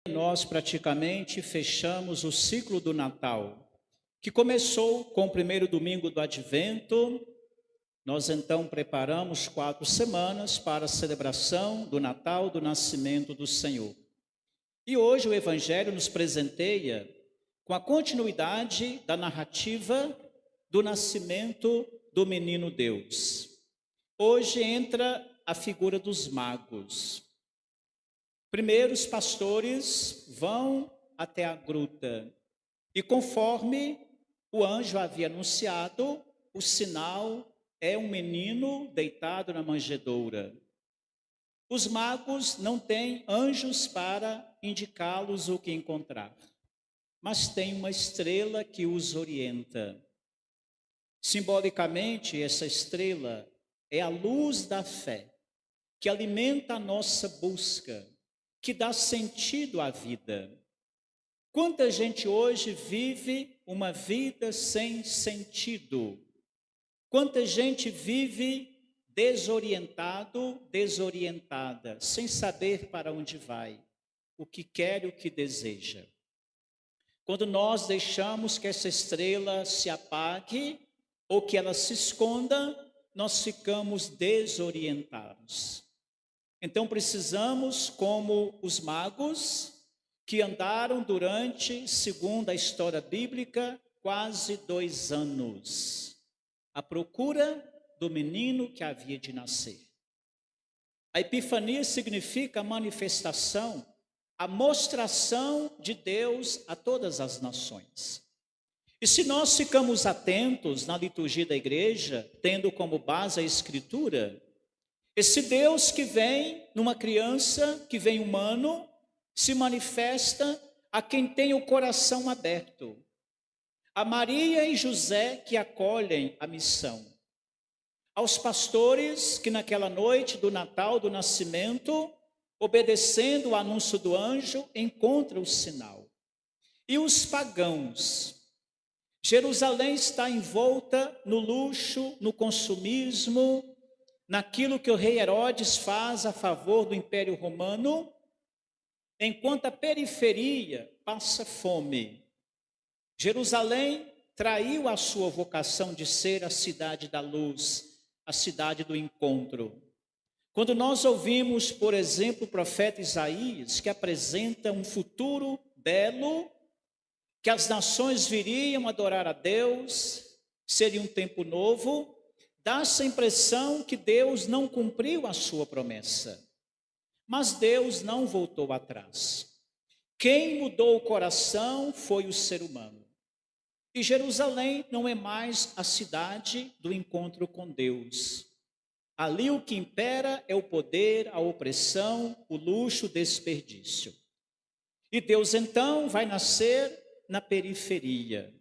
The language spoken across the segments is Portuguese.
Nós praticamente fechamos o ciclo do Natal, que começou com o primeiro domingo do Advento. Nós então preparamos 4 semanas para a celebração do Natal, do nascimento do Senhor. E hoje o Evangelho nos presenteia com a continuidade da narrativa do nascimento do menino Deus. Hoje entra a figura dos magos. Primeiro, os pastores vão até a gruta e, conforme o anjo havia anunciado, o sinal é um menino deitado na manjedoura. Os magos não têm anjos para indicá-los o que encontrar, mas tem uma estrela que os orienta. Simbolicamente, essa estrela é a luz da fé, que alimenta a nossa busca, que dá sentido à vida. Quanta gente hoje vive uma vida sem sentido? Quanta gente vive desorientado, desorientada, sem saber para onde vai, o que quer e o que deseja. Quando nós deixamos que essa estrela se apague ou que ela se esconda, nós ficamos desorientados. Então precisamos, como os magos, que andaram durante, segundo a história bíblica, quase 2 anos, à procura do menino que havia de nascer. A Epifania significa a manifestação, a mostração de Deus a todas as nações. E se nós ficamos atentos na liturgia da igreja, tendo como base a Escritura, esse Deus que vem numa criança, que vem humano, se manifesta a quem tem o coração aberto. A Maria e José que acolhem a missão. Aos pastores que naquela noite do Natal, do nascimento, obedecendo o anúncio do anjo, encontram o sinal. E os pagãos. Jerusalém está envolta no luxo, no consumismo, naquilo que o rei Herodes faz a favor do Império Romano, enquanto a periferia passa fome. Jerusalém traiu a sua vocação de ser a cidade da luz, a cidade do encontro. Quando nós ouvimos, por exemplo, o profeta Isaías, que apresenta um futuro belo, que as nações viriam adorar a Deus, seria um tempo novo, dá-se a impressão que Deus não cumpriu a sua promessa. Mas Deus não voltou atrás. Quem mudou o coração foi o ser humano. E Jerusalém não é mais a cidade do encontro com Deus. Ali o que impera é o poder, a opressão, o luxo, o desperdício. E Deus então vai nascer na periferia.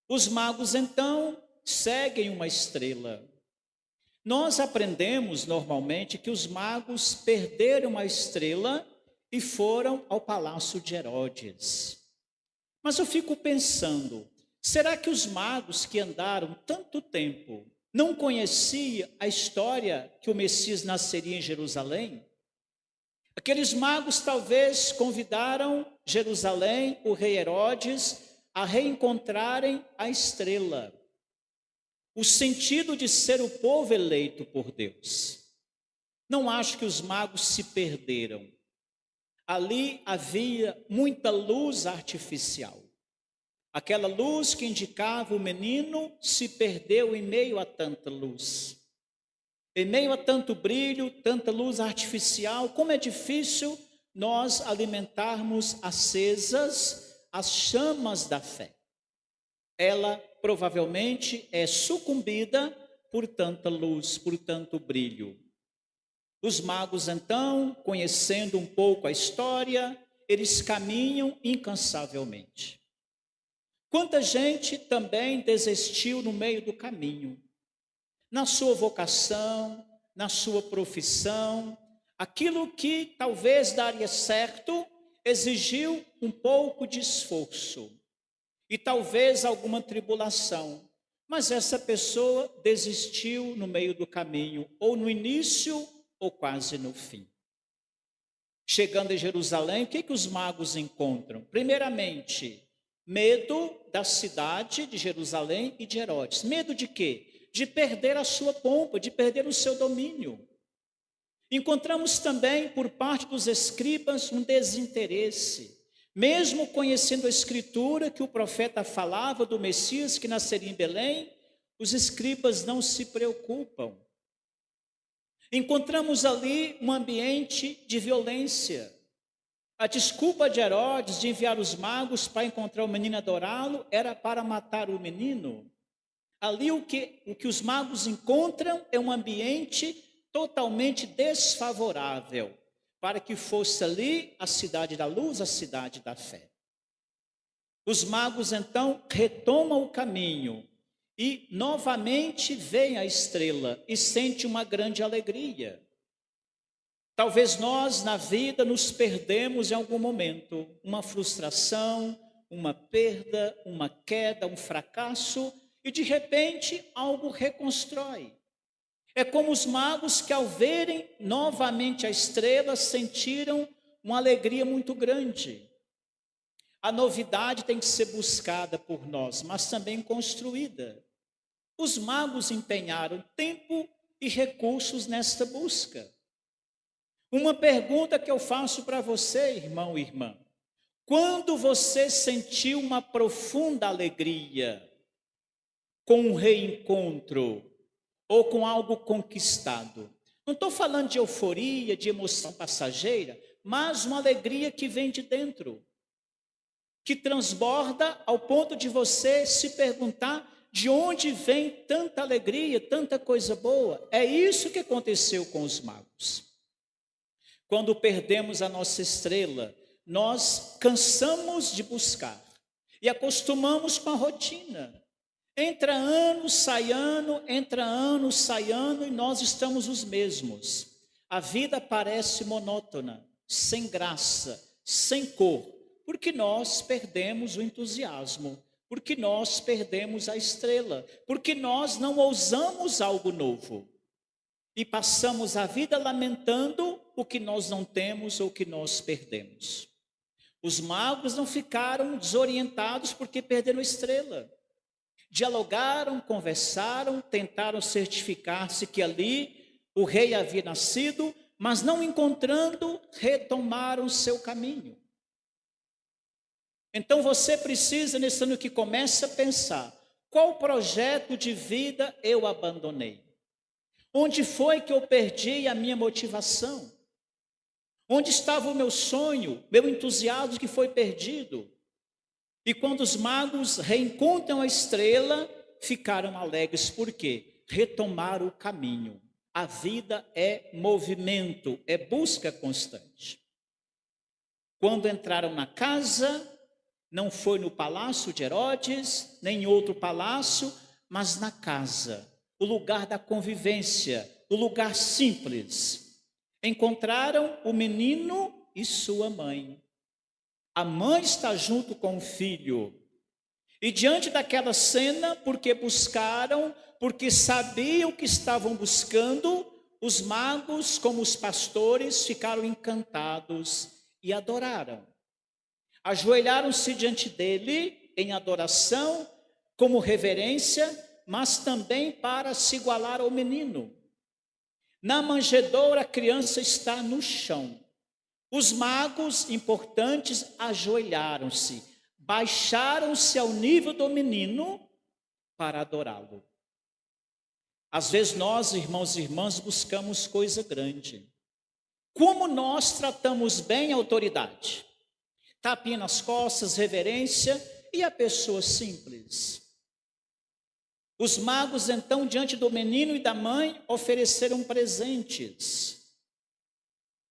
Os magos então seguem uma estrela. Nós aprendemos normalmente que os magos perderam a estrela e foram ao palácio de Herodes. Mas eu fico pensando, será que os magos que andaram tanto tempo não conheciam a história que o Messias nasceria em Jerusalém? Aqueles magos talvez convidaram Jerusalém, o rei Herodes, a reencontrarem a estrela. O sentido de ser o povo eleito por Deus. Não acho que os magos se perderam. Ali havia muita luz artificial. Aquela luz que indicava o menino se perdeu em meio a tanta luz. Em meio a tanto brilho, tanta luz artificial, como é difícil nós alimentarmos acesas as chamas da fé. Ela provavelmente é sucumbida por tanta luz, por tanto brilho. Os magos então, conhecendo um pouco a história, eles caminham incansavelmente. Quanta gente também desistiu no meio do caminho, na sua vocação, na sua profissão, aquilo que talvez daria certo, exigiu um pouco de esforço. E talvez alguma tribulação, mas essa pessoa desistiu no meio do caminho, ou no início, ou quase no fim. Chegando em Jerusalém, o que os magos encontram? Primeiramente, medo da cidade de Jerusalém e de Herodes. Medo de quê? De perder a sua pompa, de perder o seu domínio. Encontramos também, por parte dos escribas, um desinteresse. Mesmo conhecendo a Escritura, que o profeta falava do Messias que nasceria em Belém, os escribas não se preocupam. Encontramos ali um ambiente de violência. A desculpa de Herodes de enviar os magos para encontrar o menino e adorá-lo era para matar o menino. Ali o que os magos encontram é um ambiente totalmente desfavorável para que fosse ali a cidade da luz, a cidade da fé. Os magos então retomam o caminho e novamente veem a estrela e sentem uma grande alegria. Talvez nós na vida nos perdemos em algum momento, uma frustração, uma perda, uma queda, um fracasso, e de repente algo reconstrói. É como os magos que ao verem novamente a estrela sentiram uma alegria muito grande. A novidade tem que ser buscada por nós, mas também construída. Os magos empenharam tempo e recursos nesta busca. Uma pergunta que eu faço para você, irmão e irmã. Quando você sentiu uma profunda alegria com um reencontro ou com algo conquistado? Não estou falando de euforia, de emoção passageira, mas uma alegria que vem de dentro, que transborda ao ponto de você se perguntar de onde vem tanta alegria, tanta coisa boa. É isso que aconteceu com os magos. Quando perdemos a nossa estrela, nós cansamos de buscar e acostumamos com a rotina. Entra ano, sai ano, e nós estamos os mesmos. A vida parece monótona, sem graça, sem cor, porque nós perdemos o entusiasmo, porque nós perdemos a estrela, porque nós não ousamos algo novo. E passamos a vida lamentando o que nós não temos ou o que nós perdemos. Os magos não ficaram desorientados porque perderam a estrela. Dialogaram, conversaram, tentaram certificar-se que ali o rei havia nascido, mas não encontrando, retomaram seu caminho. Então você precisa, nesse ano que começa, a pensar: qual projeto de vida eu abandonei? Onde foi que eu perdi a minha motivação? Onde estava o meu sonho, meu entusiasmo que foi perdido? E quando os magos reencontram a estrela, ficaram alegres. Por quê? Retomaram o caminho. A vida é movimento, é busca constante. Quando entraram na casa, não foi no palácio de Herodes, nem em outro palácio, mas na casa, o lugar da convivência, o lugar simples. Encontraram o menino e sua mãe. A mãe está junto com o filho. E diante daquela cena, porque buscaram, porque sabiam que estavam buscando, os magos, como os pastores, ficaram encantados e adoraram. Ajoelharam-se diante dele em adoração, como reverência, mas também para se igualar ao menino. Na manjedoura, a criança está no chão. Os magos importantes ajoelharam-se, baixaram-se ao nível do menino para adorá-lo. Às vezes nós, irmãos e irmãs, buscamos coisa grande. Como nós tratamos bem a autoridade? Tapinha nas costas, reverência, e a pessoa simples. Os magos, então, diante do menino e da mãe, ofereceram presentes.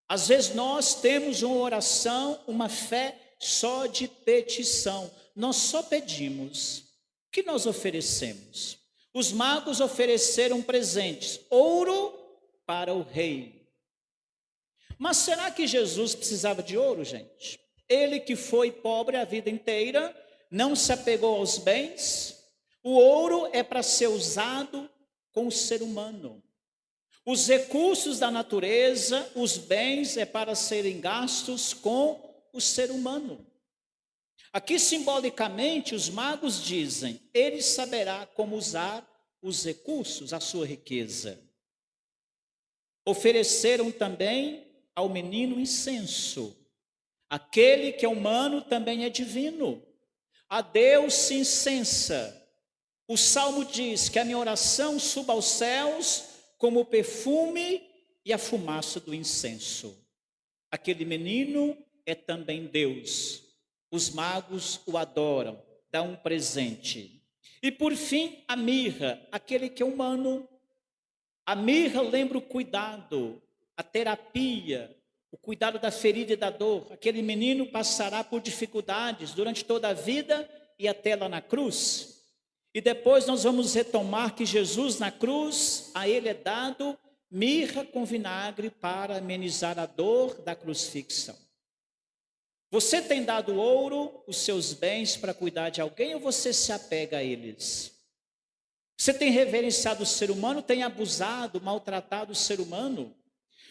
Às vezes nós temos uma oração, uma fé só de petição. Nós só pedimos. O que nós oferecemos? Os magos ofereceram presentes, ouro para o rei. Mas será que Jesus precisava de ouro, gente? Ele que foi pobre a vida inteira, não se apegou aos bens. O ouro é para ser usado com o ser humano. Os recursos da natureza, os bens, é para serem gastos com o ser humano. Aqui, simbolicamente, os magos dizem: ele saberá como usar os recursos, a sua riqueza. Ofereceram também ao menino incenso. Aquele que é humano também é divino. A Deus se incensa. O Salmo diz que a minha oração suba aos céus como o perfume e a fumaça do incenso. Aquele menino é também Deus. Os magos o adoram, dão um presente. E por fim, a mirra, aquele que é humano. A mirra lembra o cuidado, a terapia, o cuidado da ferida e da dor. Aquele menino passará por dificuldades durante toda a vida e até lá na cruz. E depois nós vamos retomar que Jesus na cruz, a ele é dado mirra com vinagre para amenizar a dor da crucifixão. Você tem dado ouro, os seus bens para cuidar de alguém, ou você se apega a eles? Você tem reverenciado o ser humano, tem abusado, maltratado o ser humano?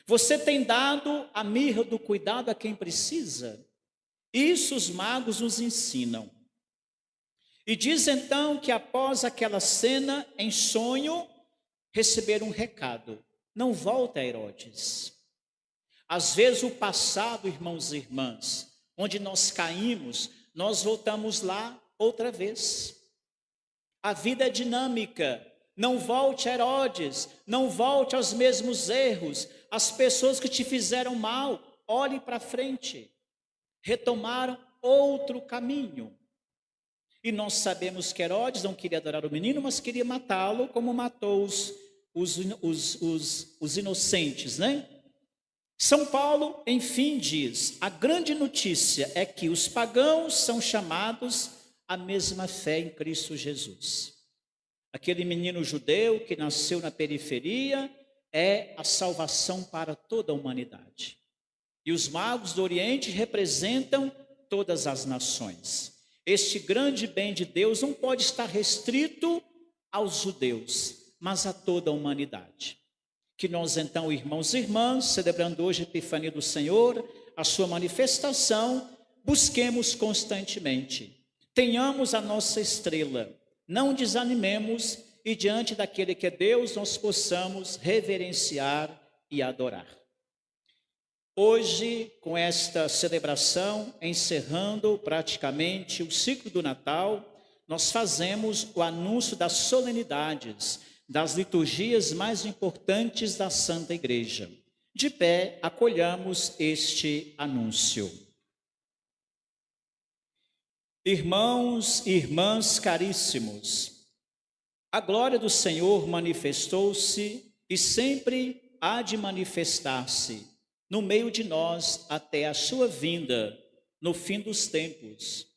Você tem dado a mirra do cuidado a quem precisa? Isso os magos nos ensinam. E diz então que após aquela cena, em sonho, receberam um recado: não volta a Herodes. Às vezes o passado, irmãos e irmãs, onde nós caímos, nós voltamos lá outra vez. A vida é dinâmica. Não volte a Herodes, não volte aos mesmos erros. As pessoas que te fizeram mal, olhem para frente. Retomaram outro caminho. E nós sabemos que Herodes não queria adorar o menino, mas queria matá-lo, como matou os inocentes, né? São Paulo, enfim, diz: a grande notícia é que os pagãos são chamados à mesma fé em Cristo Jesus. Aquele menino judeu que nasceu na periferia é a salvação para toda a humanidade. E os magos do Oriente representam todas as nações. Este grande bem de Deus não pode estar restrito aos judeus, mas a toda a humanidade. Que nós então, irmãos e irmãs, celebrando hoje a Epifania do Senhor, a sua manifestação, busquemos constantemente. Tenhamos a nossa estrela, não desanimemos e diante daquele que é Deus nós possamos reverenciar e adorar. Hoje, com esta celebração, encerrando praticamente o ciclo do Natal, nós fazemos o anúncio das solenidades, das liturgias mais importantes da Santa Igreja. De pé, acolhamos este anúncio. Irmãos e irmãs caríssimos, a glória do Senhor manifestou-se e sempre há de manifestar-se no meio de nós até a sua vinda, no fim dos tempos.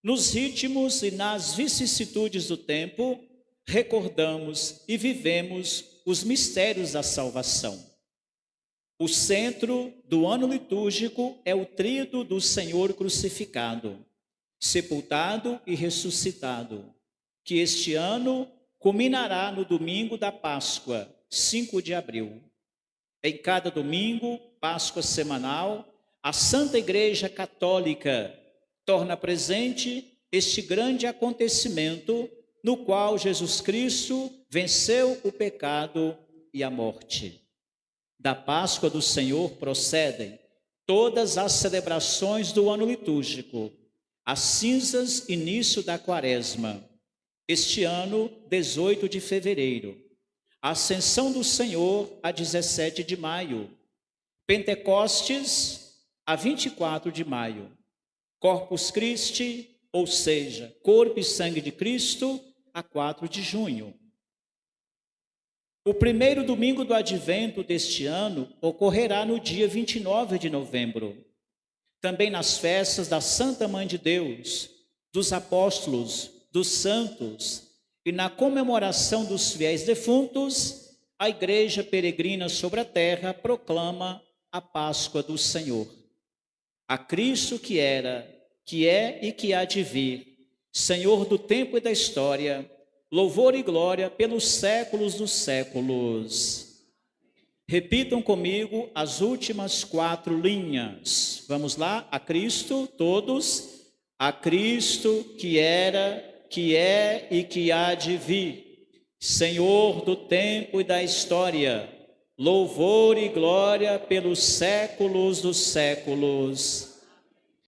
Nos ritmos e nas vicissitudes do tempo, recordamos e vivemos os mistérios da salvação. O centro do ano litúrgico é o tríodo do Senhor crucificado, sepultado e ressuscitado, que este ano culminará no domingo da Páscoa, 5 de abril. Em cada domingo, Páscoa semanal, a Santa Igreja Católica torna presente este grande acontecimento no qual Jesus Cristo venceu o pecado e a morte. Da Páscoa do Senhor procedem todas as celebrações do ano litúrgico, as cinzas, início da Quaresma. Este ano, 18 de fevereiro. A Ascensão do Senhor, a 17 de maio. Pentecostes, a 24 de maio. Corpus Christi, ou seja, corpo e sangue de Cristo, a 4 de junho. O primeiro domingo do advento deste ano ocorrerá no dia 29 de novembro. Também nas festas da Santa Mãe de Deus, dos apóstolos, dos santos e na comemoração dos fiéis defuntos, a Igreja peregrina sobre a terra proclama a Páscoa do Senhor. A Cristo que era, que é e que há de vir, Senhor do tempo e da história, louvor e glória pelos séculos dos séculos. Repitam comigo as últimas 4 linhas. Vamos lá? A Cristo, todos. A Cristo que era, que é e que há de vir, Senhor do tempo e da história, louvor e glória pelos séculos dos séculos.